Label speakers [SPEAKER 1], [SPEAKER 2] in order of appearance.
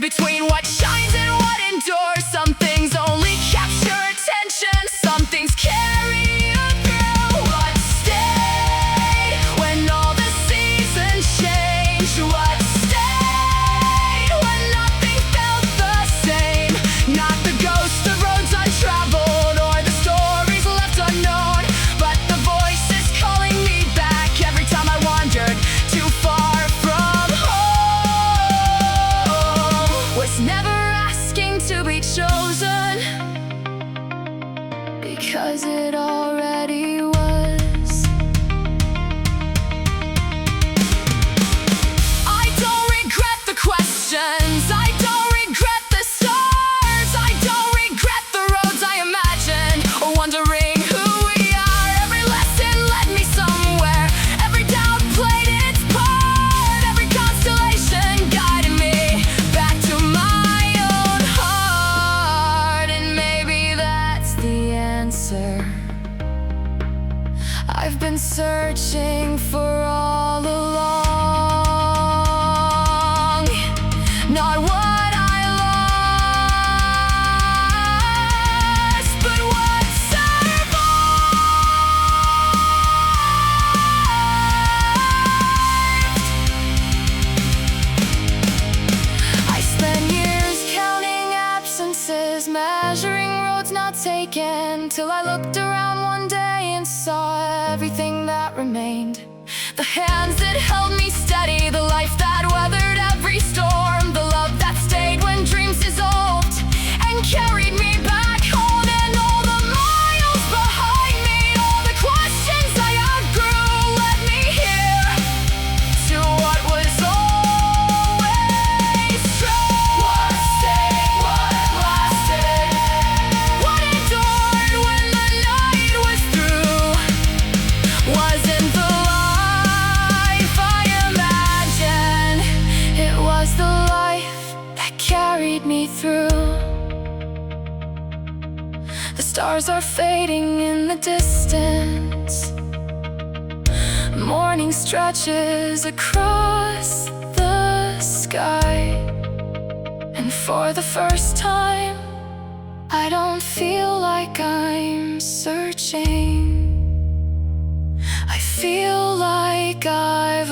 [SPEAKER 1] between what shines and what endures. Some things only capture attention, some things carry you through. What stayed when all the seasons change? What stayed when nothing felt the same? Not the ghosts of roads untraveled or the stories left unknown, but the voices calling me back every time I wandered too far from home. Was never asking to be chosen, because it already was. I don't regret the questions, I don't regret the stars, I don't regret the roads I imagined, or wondering who we are. Every lesson led me somewhere, every doubt played its part, every constellation guided me back to my own heart. And maybe that's the answer I've been searching for all along. Not what I lost, but what survived. I spent years counting absences, measuring roads not taken, till I looked around one day and saw everything that remained. The hands that held me steady, the life that weathered every storm, the love that stayed when dreams dissolved and carried me back home. And all the miles behind me, all the questions I outgrew, led me here to what was always true. What stayed, what lasted, what endured when the night was through, wasn't the life I imagined, it was the life that carried me through. The stars are fading in the distance, morning stretches across the sky, and for the first time I don't feel like I'm searching. I feel like I've